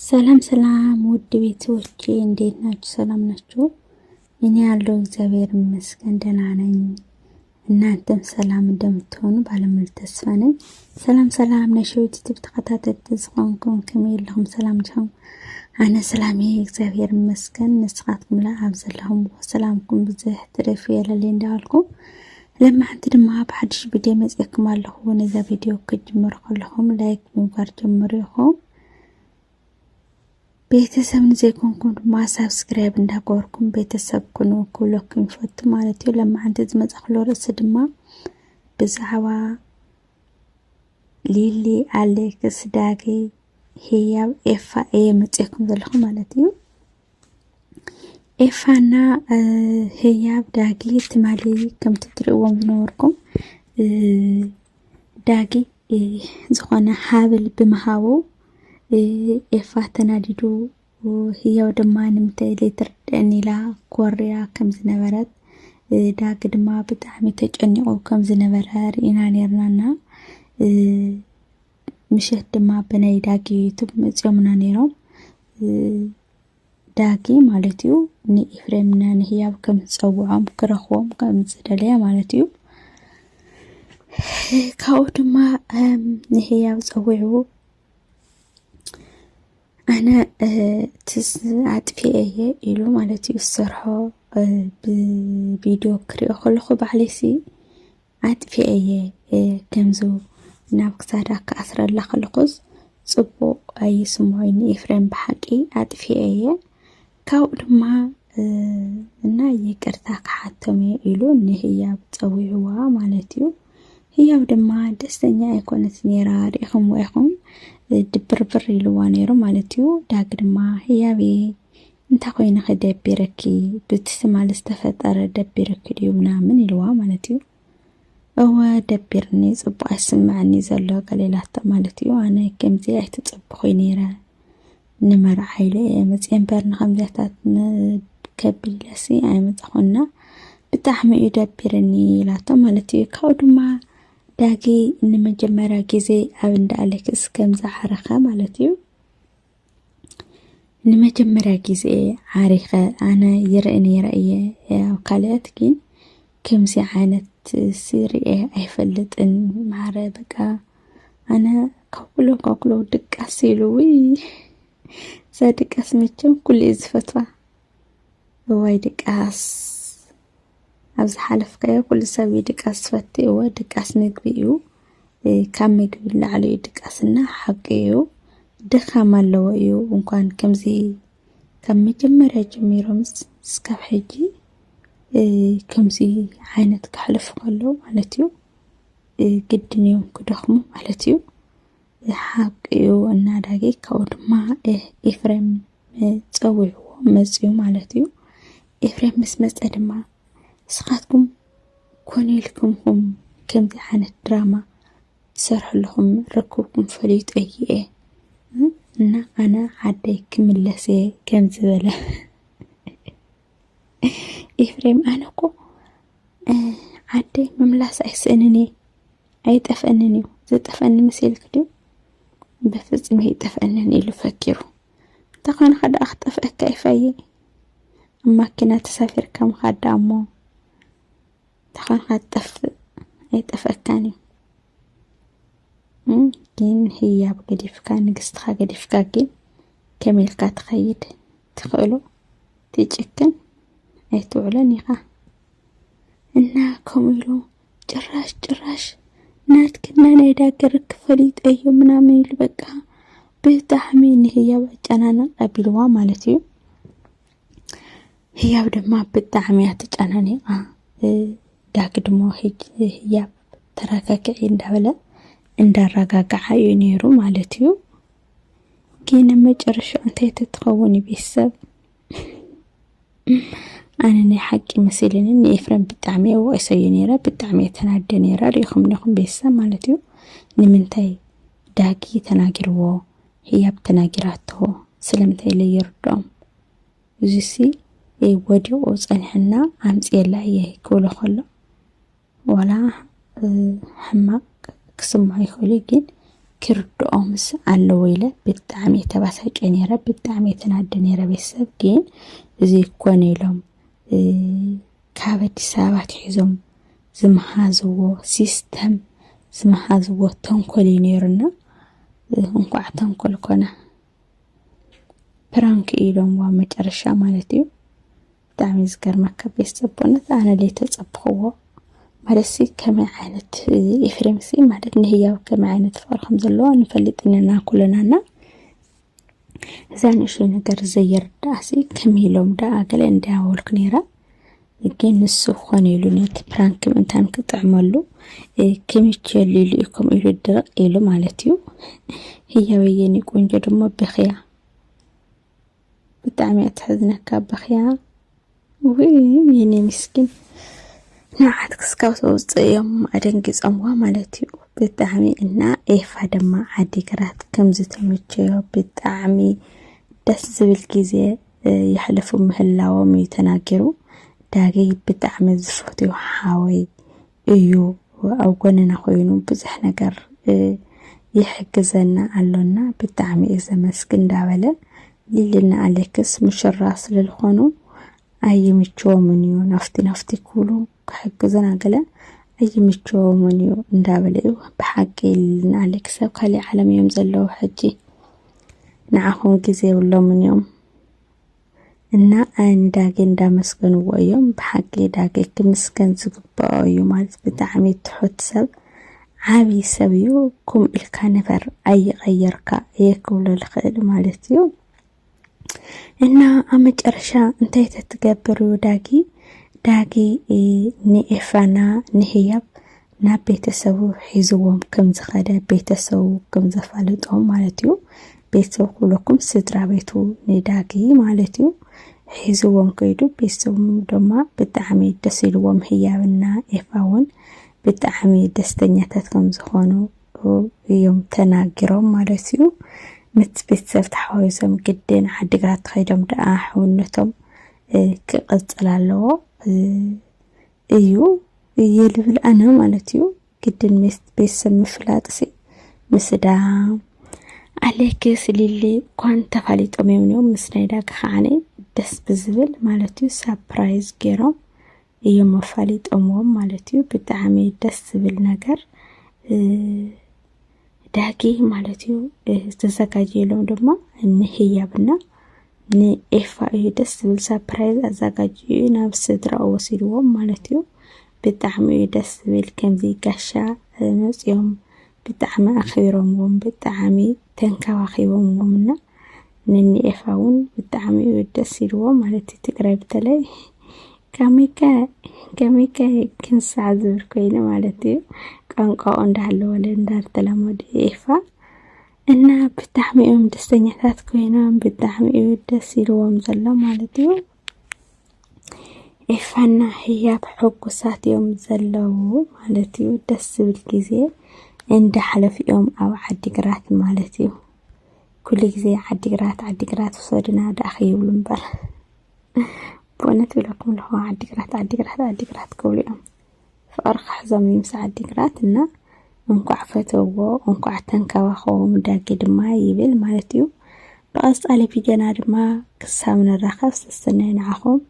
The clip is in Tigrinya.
ሰላም ሰላም ውድ ቤተሰቦቼ እንዴት ናችሁ? ሰላም ናችሁ? እኔ ያለው እግዚአብሔር ይመስገን ደህና ነኝ። እናንተም ሰላም እንደምትሆኑ ባለሙሉ ተስፋ ነኝ። ሰላም ሰላም ነሽውት ተከታተልት ዝቆንኩም ከመይልኩም ሰላም ጃም አነ ሰላም እግዚአብሔር ይመስገን ንስኻትኩም ለአብዘለኩም ሰላምኩም ብዝሕ ትረፍ የለለ እንዳልኩም لما عند ما بعدش بدي مزيكم الله هو إذا فيديو كجمر كلهم لايك مقار جمريهم ቤተሰብ ንዘይኮን ማ ሰብስክራይብ እንዳቆርኩም ቤተሰብ ኩኑ ኩሎኩም ፈቱ ማለት እዩ ለማዓንተ ዝመጻኽሎ ርዕሲ ድማ ብዛዕባ ሊሊ አሌክስ ዳጊ ህያብ ኤፋ መጽኩም ዘለኹ ማለት እዩ ኤፋና ህያብ ዳጊ ትማሊ ከም ትትርእዎም ዝነበርኩም ዳጊ ዝኾነ ሃብል ብምሃቡ ኤፋ ተናዲዱ ህያው ድማ ንምንታይ ለይትርድአኒላ ኮርያ ከም ዝነበረት ዳጊ ድማ ብጣዕሚ ተጨኒቑ ከም ዝነበረ ርኢና ነርናና ምሸት ድማ በናይ ዳጊ ዩቱብ መጽዮምና ነይሮም ዳጊ ማለት እዩ ንኤፍሬምና ንህያብ ከም ዝፀውዖም ክረኽቦም ከም ዝደለየ ማለት እዩ ካብኡ ድማ ንህያብ ፀዊዑ أنا عطفي إلو مالتي الصرحة بفيديو كريو خلقو بعليسي عطفي كمزو نابك سادك أثر الله خلقوز صبو أي سموين إفرام بحقي عطفي كاود ما يكرتاك حتمي إلو نهي بتسويعوا مالتيو هي بدما دستنيا يكونت نيرا ريخم ويخم دبربر يلوانيرو مالتيو داغدما هيابي انت خوينا خدبيركي بتسمع لستفطر دبيركي ديونا من يلوا مالتيو هو دبيرني صبو اسمعني زلو قليلات مالتيو انا كمزي ايتصب خوينيرا نمر حيله مصين برن خمزاتات كبيلسي اي مصخنا بتحمي يدبيرني لاتو مالتيو كودما ዳጊ ንመጀመሪያ ጊዜ ኣብ እንዳ አሌክስ ከም ዝሓረኸ ማለት እዩ ንመጀመሪያ ጊዜ ዓሪኸ ኣነ ይርአኒ ያው ካልኦት ግን ከምዚ ዓይነት ሲሪኤ ኣይፈልጥን ማረ በቃ ኣነ ካኩሎ ድቃስ ኢሉዊ ዘድቃስ መቸም ኩሉ ዝፈትዋ ወይ ድቃስ ኣብዚ ሓለፍከ ኩሉ ሰብ ድቃስ ፈቲ ወይ ድቃስ ምግቢ እዩ ካብ ምግቢ ላዕሊ ድቃስና ሓቂ እዩ ድኻም ኣለዎ እዩ እንኳን ከምዚ ካብ መጀመርያ ጀሚሮም እስካብ ሕጂ ከምዚ ዓይነት ክሕልፍ ከሎ ማለት እዩ ግድን እዮም ክደኽሙ ማለት እዩ ሓቂ እዩ እና ዳጊ ካብኡ ድማ ኤፍሬም ፀዊዕዎ መፅዩ ማለት እዩ ኤፍሬም ምስ መፀ ድማ ስኻትኩም ኮኔልኩም كم عن الدراما تسرح لهم ركوبكم فليت أيه أنا عديك من لسه كم زبالة إفريم أنا كو عدي مملاس أحسنني أيتفنني زتفن مسيل كده بفز ما يتفنني لفكره تقن خد أخطف كيفي أما كنا تسافر كم خد عمو تقن خد يتفكاني جين هي بقديفكا نقصتها قديفكا جين كميل كاتخيد تخيلو تيجيكن تعلنيها إنها كميلو جراش نات كنا نيداقرك فليت أيو مناميل بقى بتحمين هي وجانانا قبلوا مالتي هي بدما بتحميها تجاناني ዳጊ ደሞ ህያ ተረጋጋይ እንዳበለ እንዳረጋጋይ የኔሩ ማለት እዩ ግን መጨረሻ እንታይ ተትኸውን ቤተሰብ ኣነ ሓቂ መስለኒ ኤፍሬም ብጣዕሚ ወይሰይ ነራ ብጣዕሚ ተናደ ነራ ሪኹም ቤተሰብ ማለት እዩ ንምንታይ ዳጊ ተናጊርዎ ህያብ ተናጊራቶ ስለምንታይ ለይርዶም እዚሲ ወዲኦ ጸንሕና ኣምጽየላ ይክብሎ ከሎ ولا حماق كسمه يخلي جن ክርድኦምስ ኣለዎ ኢለ ብጣዕሚ ተባሳጨ ነይረ ብጣዕሚ ተናደ ነይረ ቤተሰብ ግን እዚ ኮነ ኢሎም ካብ አዲስ አበባ ትሒዞም ዝመሓዝዎ ሲስተም ዝመሓዝዎ ተንኮል ነይሩና እንኳዕ ተንኮል ኮነ ፕራንክ ኢሎም ዋ መጨረሻ ማለት እዩ ብጣዕሚ ዝገርመካ ቤተሰብ በእውነት ኣነ ለይ ተፀብኽዎ ማለት ከመይ ዓይነት ኤፍሬምሲ ማለት ንህያብ ከመይ ዓይነት ፍቅሪ ከም ዘለዎ ንፈልጥ ኢና ኩለናና እዛ ንእሽተይ ነገር ዘይርዳእሲ ከመይ ኢሎም ዳ ገለ እንዳበልኩ ነይረ ግን ንሱ ኮነ ኢሉ ነቲ ፕራንክ ምንታን ክጥዕመሉ ከመይቸል ኢሉ ኢኩም ኢሉ ድረቅ ኢሉ ማለት እዩ ህያበየኒ ቆንጆ ድማ በኽያ ብጣዕሚ እትሕዝነካ በኽያ ወይ የኔ ምስኪን ንዓት ክስካው ተውፅኦም ኣደንጊፆምዋ ማለት እዩ ብጣዕሚ እና ኤፋ ድማ ዓዲግራት ከምዚ ተመቸዮ ብጣዕሚ ደስ ዝብል ጊዜ ይሕልፉ ምህላዎም ተናገሩ ዳገይ ብጣዕሚ ዝፈትዮ ሓወይ እዩ ኣብ ጎንና ኮይኑ ብዙሕ ነገር ይሕግዘና ኣሎና ብጣዕሚ ዘመስግን እንዳበለ ሊልና ኣሌክስ ሙሽራ ስለልኾኑ ኣይምቸዎምን እዩ ናፍቲ ኩሉ ክሕግዘና ገለ ኣይምቸዎምን እዩ እንዳበለ እዩ ብሓቂ ሊልና ኣሌክስ ኣብ ካሊእ ዓለም እዮም ዘለዉ ሕጂ ንዓኹም ግዜ የብሎምን እዮም እና ኣነ ዳጌ እንዳመስገንዎ እዮም ብሓቂ ዳጌ ክምስገን ዝግብኦ እዩ ማለት ብጣዕሚ ትሑት ሰብ ዓብዪ ሰብ እዩ ኩም ኢልካ ነበር ኣይቀየርካ የክብሎ ልኽእል ማለት እዩ እና ኣብ መጨረሻ እንታይ ተትገብሩ ዳጊ ንኤፋና ንህያብ ናብ ቤተሰቡ ሒዝዎም ከም ዝኸደ ቤተሰቡ ከም ዘፋልጦም ማለት እዩ ቤተሰብ ኩለኩም ስድራ ቤቱ ንዳጊ ማለት እዩ ሒዝዎም ከይዱ ቤተሰቡ ድማ ብጣዕሚ ደስ ኢልዎም ህያብና ኤፋውን ብጣዕሚ ደስተኛታት ከም ዝኾኑ እዮም ተናጊሮም ማለት እዩ ምት ቤተሰብ ተሓዋዊሶም ግድን ዓዲግራት ከይዶም ደኣ ሕውነቶም ክቕፅል ኣለዎ እዩ የልብል ኣነ ማለት እዩ ግድን ቤተሰብ ምፍላጥሲ ምስዳ ኣሌክስ ሊሊ ኳን ተፋሊጦም እዮም ምስ ናይ ዳጋ ከዓነ ደስ ብዝብል ማለት እዩ ሰርፕራይዝ ገይሮም እዮም መፋሊጦምዎም ማለት እዩ ብጣዕሚ ደስ ዝብል ነገር ዳጊ ማለት እዩ ተዘጋጅየሎም ድማ ንህያብና ንኤፋ እዩ ደስ ዝብል ሰርፕራይዝ ኣዘጋጅዩ ናብ ስድራ ወሲድዎም ማለት እዩ ብጣዕሚ ደስ ዝብል ከምዚ ጋሻ መፅዮም ብጣዕሚ ኣኽቢሮምዎም ብጣዕሚ ተንከባኺቦምዎምና ንኤፋውን ብጣዕሚ ደስ ኢልዎም ማለት እዩ ትግራይ በተለይ ከመይከ ክንሳዕ ዝብል ኮይኑ ማለት እዩ ቋንቋኡ እንዳሃለወለ እንዳተለመደ ኤፋ እና ብጣዕሚ እዮም ደስተኛታት ኮይኖም ብጣዕሚ ደስ ኢልዎም ዘሎ ማለት እዩ ኤፋና ህያብ ሕጉሳት እዮም ዘለዉ ማለት እዩ ደስ ዝብል ጊዜ እንዳሕለፉ እዮም ኣብ ዓዲግራት ማለት እዩ ኩሉ ጊዜ ዓዲግራት ወሰድና ዳኺ ይብሉ እምበር በእውነት ብለኩም ለኹ ዓዲግራት ክብሉ እዮም ፍቅሪ ክሕዞም እዩ ምስ ዓዲግራት እና እንኳዕ ፈተዎ እንኳዕ ተንከባኸቦም ዳጊ ድማ ይብል ማለት እዩ ብቐፃሊ ቪድዮና ድማ ክሳብ ንራኸብ ሰናይ ንዓኹም